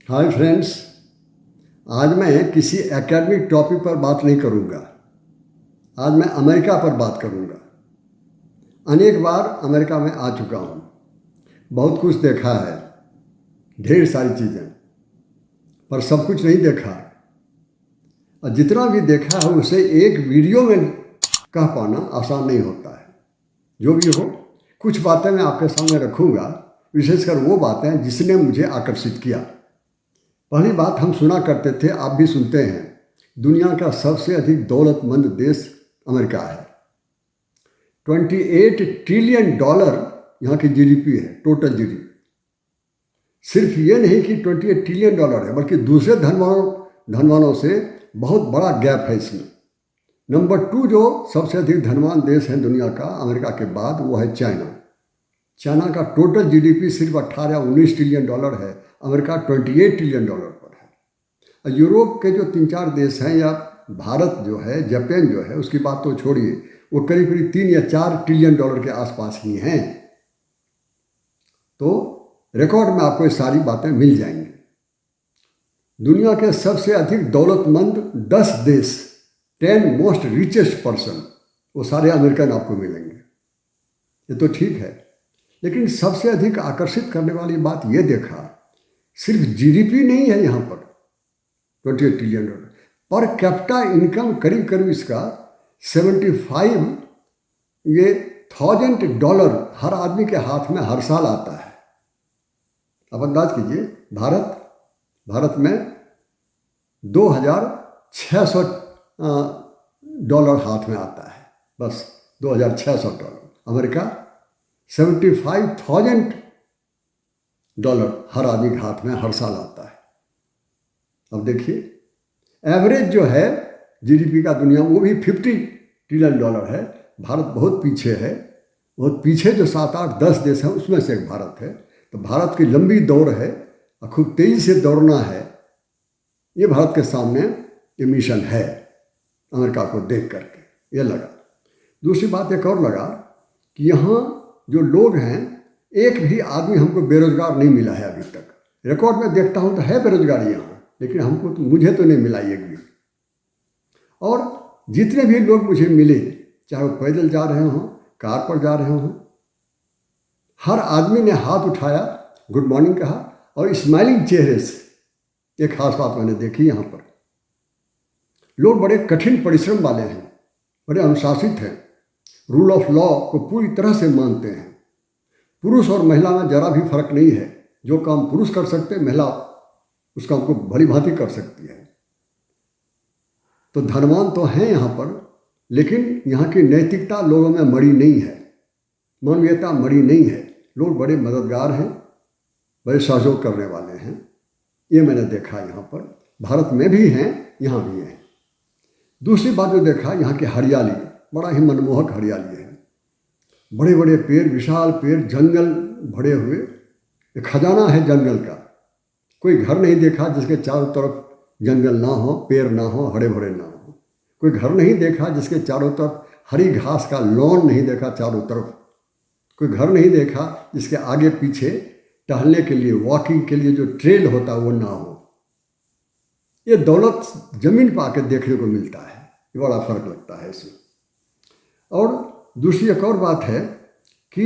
Hi friends. आज मैं किसी एकेडमिक टॉपिक पर बात नहीं करूंगा। आज मैं अमेरिका पर बात करूंगा। अनेक बार अमेरिका में आ चुका हूं, बहुत कुछ देखा है, ढेर सारी चीज़ें, पर सब कुछ नहीं देखा। और जितना भी देखा है उसे एक वीडियो में कह पाना आसान नहीं होता है। जो भी हो, कुछ बातें मैं आपके सामने रखूंगा, विशेषकर वो बातें जिसने मुझे आकर्षित किया। पहली बात, हम सुना करते थे, आप भी सुनते हैं, दुनिया का सबसे अधिक दौलतमंद देश अमेरिका है। 28 ट्रिलियन डॉलर यहाँ की जीडीपी है, टोटल जीडीपी। सिर्फ ये नहीं कि 28 ट्रिलियन डॉलर है, बल्कि दूसरे धनवानों से बहुत बड़ा गैप है इसमें। नंबर 2 जो सबसे अधिक धनवान देश है दुनिया का अमेरिका के बाद, वो है चाइना। चाइना का टोटल जीडीपी सिर्फ 18-19 ट्रिलियन डॉलर है, अमेरिका 28 ट्रिलियन डॉलर पर है। यूरोप के जो 3-4 देश हैं, या भारत जो है, जापान जो है, उसकी बात तो छोड़िए, वो करीब करीब 3 या 4 ट्रिलियन डॉलर के आसपास ही हैं। तो रिकॉर्ड में आपको ये सारी बातें मिल जाएंगी। दुनिया के सबसे अधिक दौलतमंद 10 देश, 10 मोस्ट रिचेस्ट पर्सन, वो सारे अमेरिकन आपको मिलेंगे। ये तो ठीक है, लेकिन सबसे अधिक आकर्षित करने वाली बात ये देखा, सिर्फ जीडीपी नहीं है यहाँ पर 28 trillion dollar, per capita income करीब करीब इसका 75,000 डॉलर हर आदमी के हाथ में हर साल आता है। अब अंदाज कीजिए, भारत में 2,600 डॉलर हाथ में आता है, बस 2,600 डॉलर। अमेरिका 75,000 डॉलर हर आदमी के हाथ में हर साल आता है। अब देखिए, एवरेज जो है जीडीपी का दुनिया, वो भी 50 ट्रिलियन डॉलर है। भारत बहुत पीछे है, बहुत पीछे जो 7-8-10 देश हैं उसमें से एक भारत है। तो भारत की लंबी दौड़ है और खूब तेज़ी से दौड़ना है, ये भारत के सामने ये मिशन है अमेरिका को देख करके, ये लगा। दूसरी बात एक और लगा कि यहाँ जो लोग हैं, एक भी आदमी हमको बेरोजगार नहीं मिला है अभी तक। रिकॉर्ड में देखता हूँ तो है बेरोजगारी यहाँ, लेकिन मुझे तो नहीं मिला एक भी। और जितने भी लोग मुझे मिले, चाहे वो पैदल जा रहे हों, कार पर जा रहे हों, हर आदमी ने हाथ उठाया, गुड मॉर्निंग कहा, और स्माइलिंग चेहरे से। एक खास बात मैंने देखी यहाँ पर, लोग बड़े कठिन परिश्रम वाले हैं, बड़े अनुशासित हैं, रूल ऑफ लॉ को पूरी तरह से मानते हैं। पुरुष और महिला में जरा भी फर्क नहीं है। जो काम पुरुष कर सकते हैं, महिला उस काम को भली भांति कर सकती है। तो धनवान तो हैं यहाँ पर, लेकिन यहाँ की नैतिकता लोगों में मड़ी नहीं है, मानवीयता मड़ी नहीं है। लोग बड़े मददगार हैं, बड़े सहयोग करने वाले हैं, ये मैंने देखा यहाँ पर। भारत में भी हैं, यहाँ भी हैं। दूसरी बात जो देखा, यहाँ की हरियाली, बड़ा ही मनमोहक हरियाली है। बड़े बड़े पेड़, विशाल पेड़, जंगल भरे हुए, एक खजाना है जंगल का। कोई घर नहीं देखा जिसके चारों तरफ जंगल ना हो, पेड़ ना हो, हरे भरे ना हो। कोई घर नहीं देखा जिसके चारों तरफ हरी घास का लॉन नहीं देखा चारों तरफ। कोई घर नहीं देखा जिसके आगे पीछे टहलने के लिए, वॉकिंग के लिए जो ट्रेल होता है वो ना हो। ये दौलत जमीन पर आकर देखने को मिलता है, ये बड़ा फर्क लगता है इसमें। और दूसरी एक और बात है कि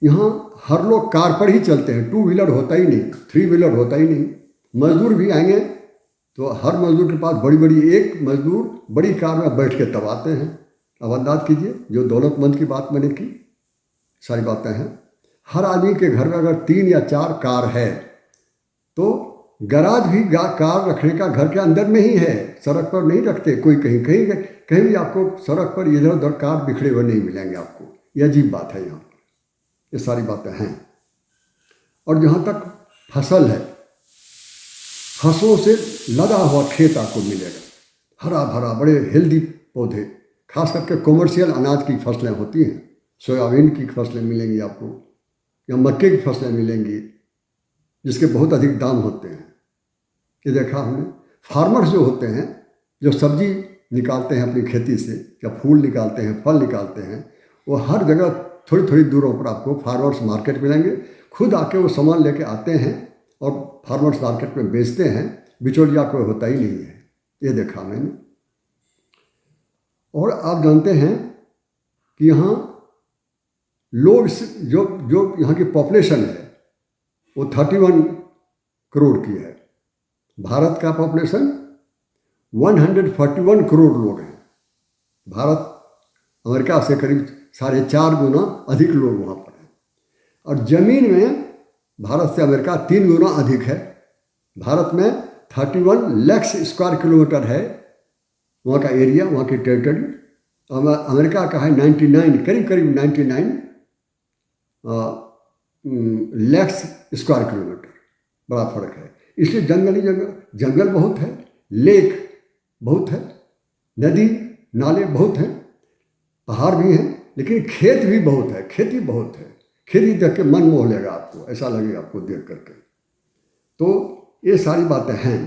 यहाँ हर लोग कार पर ही चलते हैं, 2 व्हीलर होता ही नहीं, 3 व्हीलर होता ही नहीं। मजदूर भी आएंगे तो हर मजदूर के पास एक मजदूर बड़ी कार में बैठ के तब आते हैं। अब अंदाज कीजिए, जो दौलतमंद की बात मैंने की, सारी बातें हैं। हर आदमी के घर में अगर 3 या 4 कार है, तो गराज भी कार रखने का घर के अंदर में ही है, सड़क पर नहीं रखते। कोई कहीं भी आपको सड़क पर इधर उधर कार बिखरे हुए नहीं मिलेंगे आपको। ये अजीब बात है यहाँ पर, ये सारी बातें हैं। और जहाँ तक फसल है, फसलों से लदा हुआ खेत आपको मिलेगा, हरा भरा, बड़े हेल्दी पौधे। खास करके कॉमर्शियल अनाज की फसलें होती हैं, सोयाबीन की फसलें मिलेंगी आपको, या मक्के की फसलें मिलेंगी, जिसके बहुत अधिक दाम होते हैं। ये देखा हमने। फार्मर्स जो होते हैं, जो सब्जी निकालते हैं अपनी खेती से, या फूल निकालते हैं, फल निकालते हैं, वो हर जगह थोड़ी थोड़ी दूरों पर आपको फार्मर्स मार्केट मिलेंगे। खुद आके वो सामान लेके आते हैं और फार्मर्स मार्केट में बेचते हैं, बिचौलिया कोई होता ही नहीं है, ये देखा मैंने। और आप जानते हैं कि यहाँ लोग जो जो यहाँ की पॉपुलेशन है वो 31 करोड़ की है। भारत का पॉपुलेशन 141 करोड़ लोग हैं। भारत अमेरिका से करीब 4.5 गुना अधिक लोग वहाँ पर हैं। और ज़मीन में भारत से अमेरिका 3 गुना अधिक है। भारत में 31 लाख स्क्वायर किलोमीटर है वहाँ का एरिया, वहाँ की टेरिटरी। अमेरिका का है 99, करीब 99 लाख स्क्वायर किलोमीटर, बड़ा फर्क है। इसलिए जंगल ही जंगल बहुत है, लेक बहुत है, नदी नाले बहुत हैं, पहाड़ भी हैं, लेकिन खेत भी बहुत है, खेती बहुत है। खेती देख के मन मोह लेगा आपको, ऐसा लगेगा आपको देख करके। तो ये सारी बातें हैं।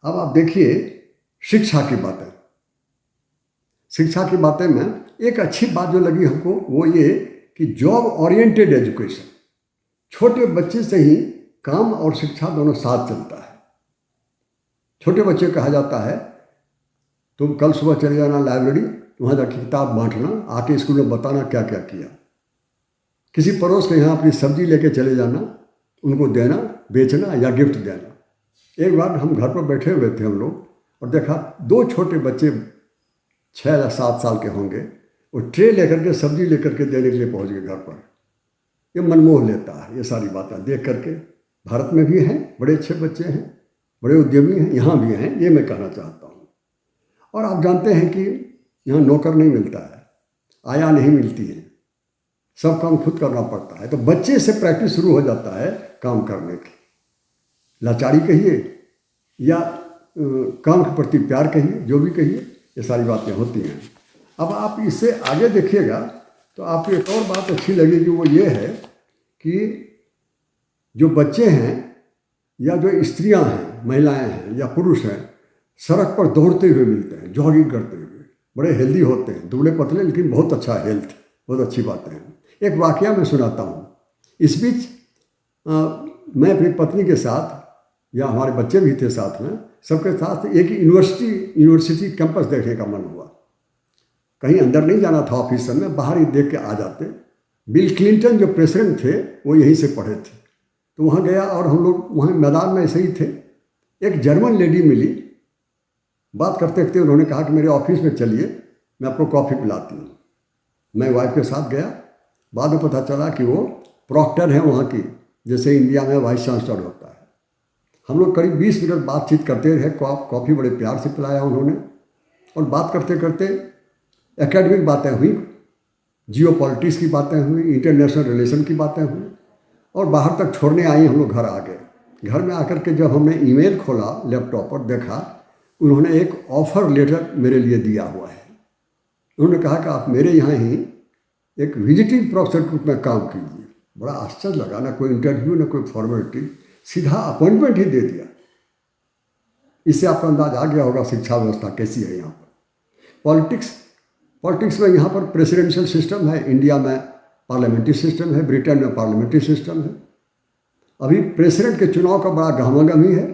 अब आप देखिए शिक्षा की बातें। शिक्षा की बातें में एक अच्छी बात जो लगी हमको वो ये कि जॉब ओरिएंटेड एजुकेशन, छोटे बच्चे से ही काम और शिक्षा दोनों साथ चलता है। छोटे बच्चे कहा जाता है तुम कल सुबह चले जाना लाइब्रेरी, वहाँ जाके किताब बांटना, आके स्कूल में बताना क्या क्या किया। किसी पड़ोस के यहाँ अपनी सब्जी लेके चले जाना, उनको देना, बेचना या गिफ्ट देना। एक बार हम घर पर बैठे हुए थे हम लोग और देखा 2 छोटे बच्चे 6 या 7 साल के होंगे, वो ट्रे लेकर के सब्जी लेकर के देने के लिए पहुँच गए घर पर। ये मनमोह लेता है ये सारी बातें देख करके। भारत में भी हैं बड़े अच्छे बच्चे हैं, बड़े उद्यमी हैं, यहाँ भी हैं, ये मैं कहना चाहता हूँ। और आप जानते हैं कि यहाँ नौकर नहीं मिलता है, आया नहीं मिलती है, सब काम खुद करना पड़ता है। तो बच्चे से प्रैक्टिस शुरू हो जाता है काम करने की। लाचारी कहिए या काम के प्रति प्यार कहिए, जो भी कहिए, ये सारी बातें होती हैं। अब आप इससे आगे देखिएगा तो आपको एक और बात अच्छी लगेगी, वो ये है कि जो बच्चे हैं या जो स्त्रियां हैं, महिलाएं हैं या पुरुष हैं, सड़क पर दौड़ते हुए मिलते हैं, जॉगिंग करते हुए, बड़े हेल्दी होते हैं, दुबले पतले, लेकिन बहुत अच्छा हेल्थ, बहुत अच्छी बातें हैं। एक वाकया मैं सुनाता हूँ। इस बीच मैं अपनी पत्नी के साथ या हमारे बच्चे भी थे साथ में, सबके साथ एक यूनिवर्सिटी कैंपस देखने का मन हुआ। कहीं अंदर नहीं जाना था ऑफिस में, बाहर ही देख के आ जाते। बिल क्लिंटन जो प्रेसिडेंट थे वो यहीं से पढ़े थे, तो वहाँ गया और हम लोग वहाँ मैदान में ऐसे ही थे। एक जर्मन लेडी मिली, बात करते करते उन्होंने कहा कि मेरे ऑफिस में चलिए, मैं आपको कॉफ़ी पिलाती हूँ। मैं वाइफ के साथ गया। बाद में पता चला कि वो प्रॉक्टर हैं वहाँ की, जैसे इंडिया में वाइस चांसलर होता है। हम लोग करीब 20 मिनट बातचीत करते रहे। कॉफ़ी बड़े प्यार से पिलाया उन्होंने, और बात करते करते एकेडमिक बातें हुई, जियो पॉलिटिक्स की बातें हुई, इंटरनेशनल रिलेशन की बातें हुई, और बाहर तक छोड़ने आई। हम लोग घर आ गए। घर में आकर के जब हमने ईमेल खोला लैपटॉप पर, देखा उन्होंने एक ऑफ़र लेटर मेरे लिए दिया हुआ है। उन्होंने कहा कि आप मेरे यहाँ ही एक विजिटिंग प्रोफेसर के रूप में काम कीजिए। बड़ा आश्चर्य लगा, ना कोई इंटरव्यू ना कोई फॉर्मेलिटी, सीधा अपॉइंटमेंट ही दे दिया। इससे आपका अंदाज आ गया होगा शिक्षा व्यवस्था कैसी है यहाँ पर। पॉलिटिक्स में यहाँ पर प्रेसिडेंशियल सिस्टम है, इंडिया में पार्लियामेंट्री सिस्टम है, ब्रिटेन में पार्लियामेंट्री सिस्टम है। अभी प्रेसिडेंट के चुनाव का बड़ा गहमागहमी है।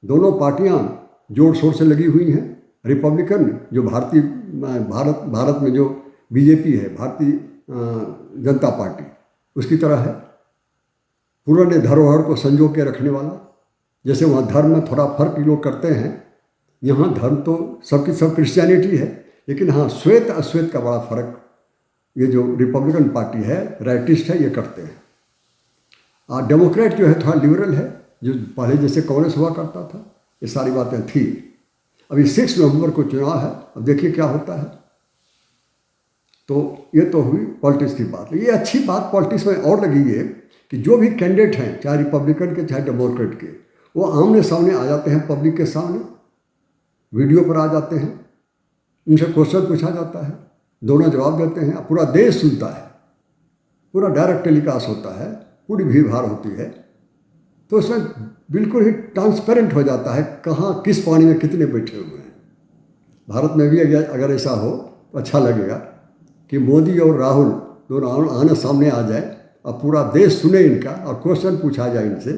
दोनों पार्टियाँ जोर शोर से लगी हुई हैं। रिपब्लिकन जो भारत में जो बीजेपी है, भारतीय जनता पार्टी, उसकी तरह है, पुराने धरोहर को संजो के रखने वाला। जैसे वहाँ धर्म में थोड़ा फर्क लोग करते हैं, यहाँ धर्म तो सबकी सब क्रिश्चियनिटी है, लेकिन हाँ श्वेत अश्वेत का बड़ा फर्क ये जो रिपब्लिकन पार्टी है, राइटिस्ट है, ये करते हैं। और डेमोक्रेट जो है थोड़ा लिबरल है, जो पहले जैसे कांग्रेस हुआ करता था। ये सारी बातें थी। अभी 6 नवंबर को चुनाव है, अब देखिए क्या होता है। तो ये तो हुई पॉलिटिक्स की बात। ये अच्छी बात पॉलिटिक्स में और लगी है कि जो भी कैंडिडेट हैं, चाहे रिपब्लिकन के चाहे डेमोक्रेट के, वो आमने सामने आ जाते हैं, पब्लिक के सामने वीडियो पर आ जाते हैं, उनसे क्वेश्चन पूछा जाता है, दोनों जवाब देते हैं, पूरा देश सुनता है, पूरा डायरेक्ट टेलीकास्ट होता है, पूरी भीड़ भाड़ होती है। तो उसमें बिल्कुल ही ट्रांसपेरेंट हो जाता है कहाँ किस पानी में कितने बैठे हुए हैं। भारत में भी अगर ऐसा हो तो अच्छा लगेगा कि मोदी और राहुल दोनों आने सामने आ जाए और पूरा देश सुने इनका और क्वेश्चन पूछा जाए इनसे,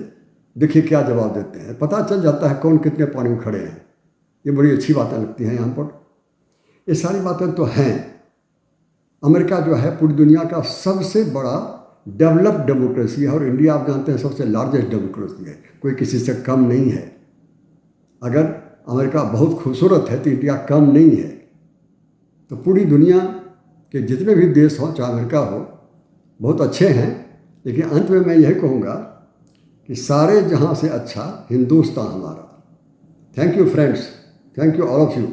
देखिए क्या जवाब देते हैं, पता चल जाता है कौन कितने पानी में खड़े हैं। ये बड़ी अच्छी बातें लगती हैं यहाँ पर। ये सारी बातें तो हैं। अमेरिका जो है पूरी दुनिया का सबसे बड़ा डेवलप्ड डेमोक्रेसी है और इंडिया आप जानते हैं सबसे लार्जेस्ट डेमोक्रेसी है, कोई किसी से कम नहीं है। अगर अमेरिका बहुत खूबसूरत है तो इंडिया कम नहीं है। तो पूरी दुनिया के जितने भी देश हों, चाहे अमेरिका हो, बहुत अच्छे हैं। लेकिन अंत में मैं यही कहूँगा कि सारे जहाँ से अच्छा हिंदुस्तान हमारा। Thank you friends, thank you all of you.